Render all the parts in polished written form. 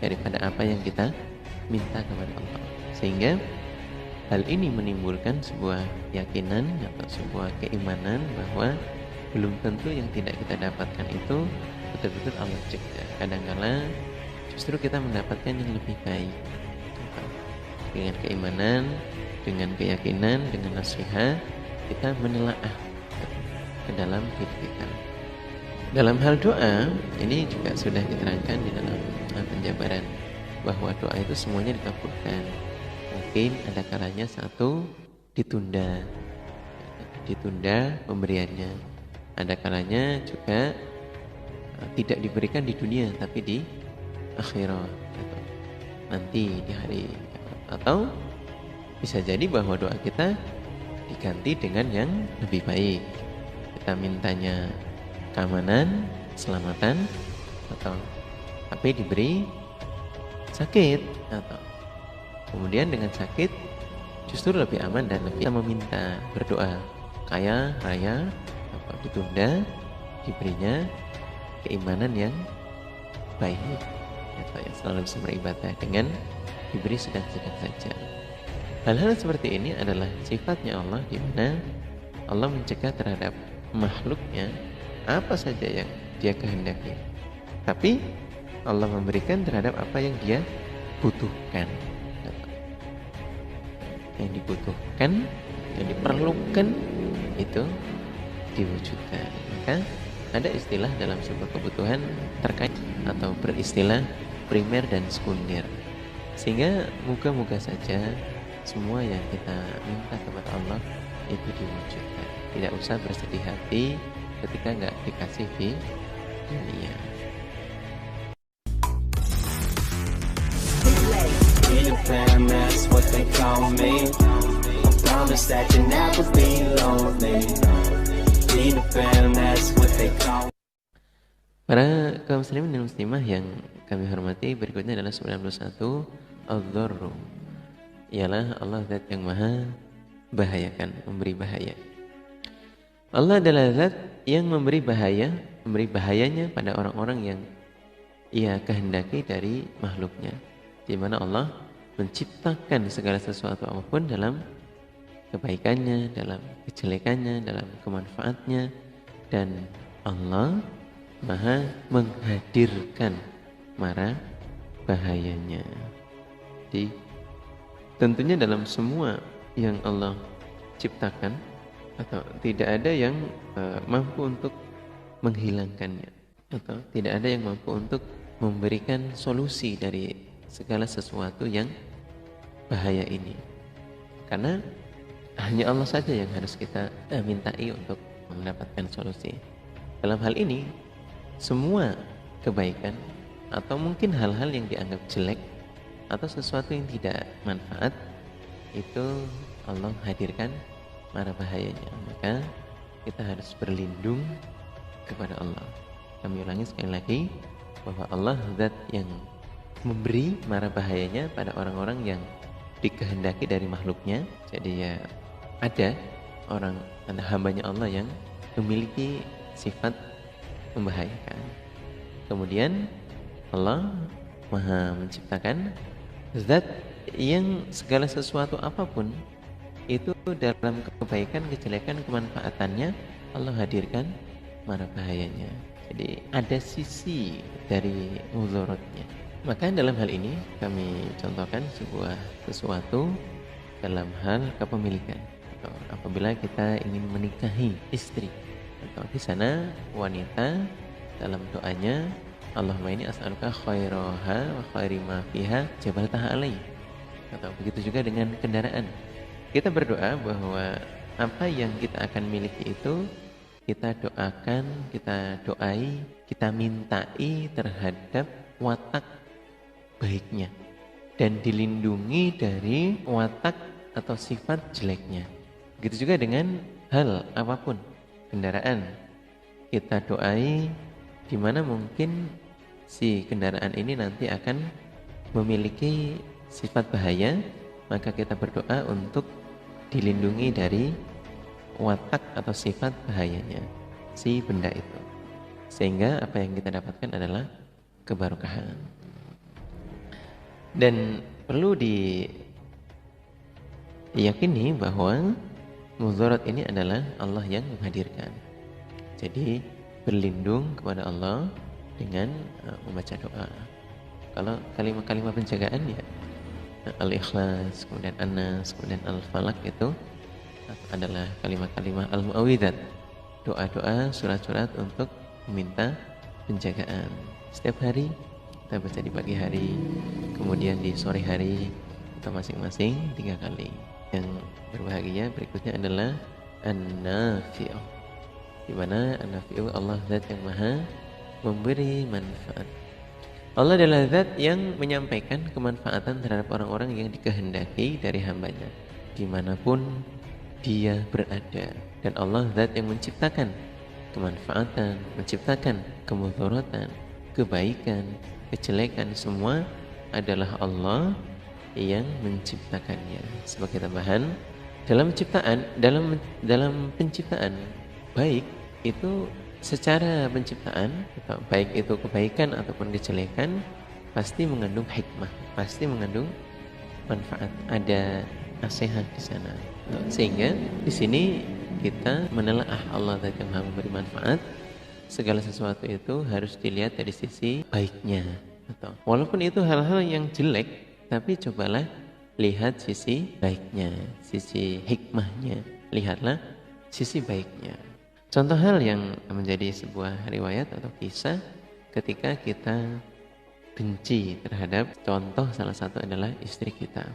daripada apa yang kita minta kepada Allah. Sehingga hal ini menimbulkan sebuah keyakinan atau sebuah keimanan bahwa belum tentu yang tidak kita dapatkan itu betul-betul Allah cegah. Kadang-kala justru kita mendapatkan yang lebih baik. Dengan keimanan, dengan keyakinan, dengan nasihat, kita menelaah ke dalam hidup kita. Dalam hal doa, ini juga sudah diterangkan di dalam penjabaran bahwa doa itu semuanya dikabulkan. Mungkin ada kalanya satu ditunda pemberiannya. Ada kalanya juga tidak diberikan di dunia tapi di akhirat, nanti di hari, atau bisa jadi bahwa doa kita diganti dengan yang lebih baik. Kita mintanya keamanan, keselamatan, atau tapi diberi sakit, atau kemudian dengan sakit justru lebih aman dan lebih kita meminta berdoa kaya raya, atau ditunda diberinya keimanan yang baik, atau yang selalu bisa beribadah dengan diberi sedang-sedang saja. Hal-hal seperti ini adalah sifatnya Allah, di mana Allah mencegah terhadap makhluknya apa saja yang Dia kehendaki, tapi Allah memberikan terhadap apa yang Dia butuhkan. Yang dibutuhkan, yang diperlukan itu diwujudkan. Maka ada istilah dalam sebuah kebutuhan terkait atau beristilah primer dan sekunder. Sehingga moga-moga saja semua yang kita minta kepada Allah itu diwujudkan. Tidak usah bersedih hati ketika nggak dikasih di dunia. Para kaum muslimin dan muslimah yang kami hormati, berikutnya adalah 91 Al-Dharru, ialah Allah zat yang maha bahayakan, memberi bahaya. Allah adalah zat yang memberi bahaya, memberi bahayanya pada orang-orang yang Ia kehendaki dari makhluknya, di mana Allah menciptakan segala sesuatu apapun dalam kebaikannya, dalam kejelekannya, dalam kemanfaatnya, dan Allah maha menghadirkan mara bahayanya. Jadi tentunya dalam semua yang Allah ciptakan, atau tidak ada yang mampu untuk menghilangkannya, atau tidak ada yang mampu untuk memberikan solusi dari segala sesuatu yang bahaya ini, karena hanya Allah saja yang harus kita mintai untuk mendapatkan solusi. Dalam hal ini, semua kebaikan atau mungkin hal-hal yang dianggap jelek atau sesuatu yang tidak manfaat, itu Allah hadirkan mara bahayanya. Maka kita harus berlindung kepada Allah. Kami ulangi sekali lagi bahwa Allah zat yang memberi mara bahayanya pada orang-orang yang dikehendaki dari makhluknya. Jadi ya ada hambanya Allah yang memiliki sifat membahayakan. Kemudian Allah maha menciptakan zat yang segala sesuatu apapun itu dalam kebaikan, kejelekan, kemanfaatannya Allah hadirkan mara bahayanya. Jadi ada sisi dari mudaratnya. Maka dalam hal ini kami contohkan sebuah sesuatu dalam hal kepemilikan, atau apabila kita ingin menikahi istri, atau di sana wanita dalam doanya, Allahumma inni as'aluka khairaha wa khairi ma fiha jabaltaha alai. Atau begitu juga dengan kendaraan. Kita berdoa bahwa apa yang kita akan miliki itu kita doakan, kita doai, kita mintai terhadap watak baiknya dan dilindungi dari watak atau sifat jeleknya. Begitu juga dengan hal apapun, kendaraan, kita doai di mana mungkin si kendaraan ini nanti akan memiliki sifat bahaya, maka kita berdoa untuk dilindungi dari watak atau sifat bahayanya si benda itu, sehingga apa yang kita dapatkan adalah keberkahan. Dan perlu diyakini bahwa mudarat ini adalah Allah yang menghadirkan. Jadi berlindung kepada Allah dengan membaca doa. Kalau kalimat-kalimat penjagaan ya Al-Ikhlas, kemudian An-Nas, kemudian Al-Falaq itu adalah kalimat-kalimat al-mu'awwidzat, doa-doa, surat-surat untuk meminta penjagaan. Setiap hari kita baca di pagi hari, kemudian di sore hari, atau masing-masing 3 kali. Yang berbahagia berikutnya adalah An-Nafi'u, di mana An-Nafi'u Allah Zat yang Maha memberi manfaat. Allah adalah Zat yang menyampaikan kemanfaatan terhadap orang-orang yang dikehendaki dari hambanya, dimanapun dia berada. Dan Allah Zat yang menciptakan kemanfaatan, menciptakan kemudaratan, kebaikan, kejelekan, semua adalah Allah yang menciptakannya. Sebagai tambahan, dalam penciptaan baik itu, secara penciptaan, baik itu kebaikan ataupun kejelekan, pasti mengandung hikmah, pasti mengandung manfaat. Ada nasihat di sana. Sehingga di sini kita menelaah Allah yang Maha memberi manfaat. Segala sesuatu itu harus dilihat dari sisi baiknya. Walaupun itu hal-hal yang jelek, tapi cobalah lihat sisi baiknya, sisi hikmahnya. Lihatlah sisi baiknya. Contoh hal yang menjadi sebuah riwayat atau kisah ketika kita benci terhadap, contoh salah satu adalah istri kita.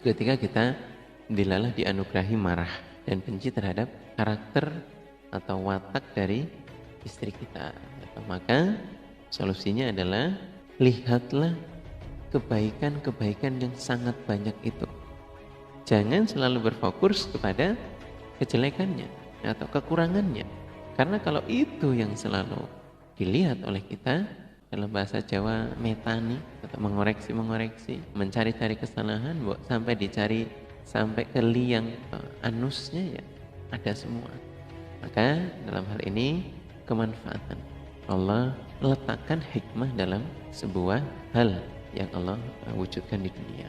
Ketika kita dilalah dianugerahi marah dan benci terhadap karakter atau watak dari istri kita, maka solusinya adalah lihatlah kebaikan-kebaikan yang sangat banyak itu. Jangan selalu berfokus kepada kejelekannya atau kekurangannya. Karena kalau itu yang selalu dilihat oleh kita, dalam bahasa Jawa metani atau mengoreksi, mencari-cari kesalahan, sampai dicari sampai ke liang anusnya, ya ada semua. Maka dalam hal ini kemanfaatan, Allah letakkan hikmah dalam sebuah hal yang Allah wujudkan di dunia.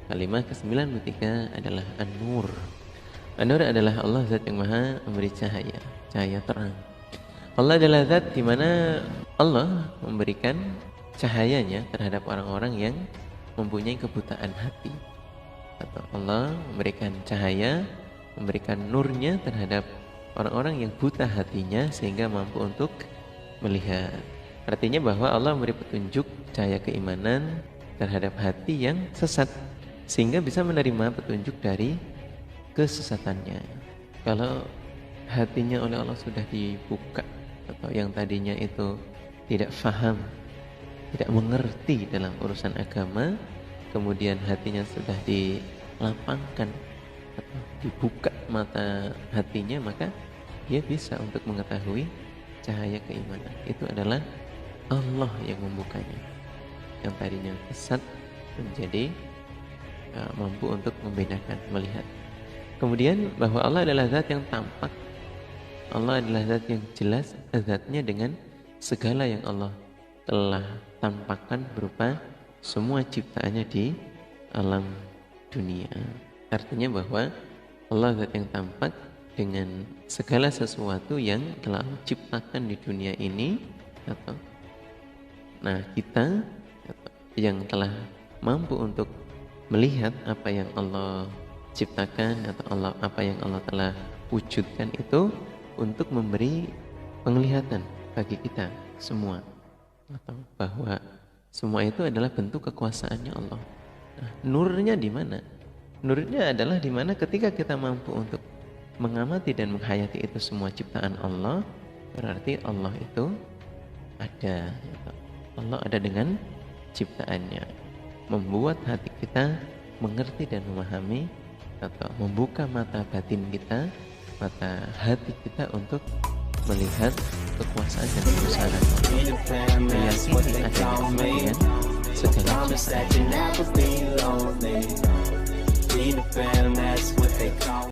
Kalimat ke-93 adalah An-Nur. An-Nur adalah Allah Zat yang Maha memberi cahaya terang. Allah adalah Zat di mana Allah memberikan cahayanya terhadap orang-orang yang mempunyai kebutaan hati. Atau Allah memberikan cahaya, memberikan nurnya terhadap orang-orang yang buta hatinya sehingga mampu untuk melihat. Artinya bahwa Allah memberi petunjuk cahaya keimanan terhadap hati yang sesat sehingga bisa menerima petunjuk dari kesesatannya. Kalau hatinya oleh Allah sudah dibuka, atau yang tadinya itu tidak faham, tidak mengerti dalam urusan agama, kemudian hatinya sudah dilapangkan atau dibuka mata hatinya, maka dia bisa untuk mengetahui cahaya keimanan. Itu adalah Allah yang membukanya. Yang tadinya sesat menjadi mampu untuk membedakan, melihat. Kemudian bahwa Allah adalah Zat yang tampak, Allah adalah Zat yang jelas zatnya dengan segala yang Allah telah tampakkan berupa semua ciptaannya di alam dunia. Artinya bahwa Allah Zat yang tampak dengan segala sesuatu yang telah Allah ciptakan di dunia ini, kita yang telah mampu untuk melihat apa yang Allah ciptakan atau apa yang Allah telah wujudkan itu untuk memberi penglihatan bagi kita semua, atau bahwa semua itu adalah bentuk kekuasaannya Allah. Nurnya di mana? Nurnya adalah di mana ketika kita mampu untuk mengamati dan menghayati itu semua ciptaan Allah, berarti Allah itu ada. Allah ada dengan ciptaannya, membuat hati kita mengerti dan memahami, atau membuka mata batin kita, mata hati kita untuk melihat kekuasaan dan kebesaran Allah. Meyakini adanya Allah dengan segala ciptaan.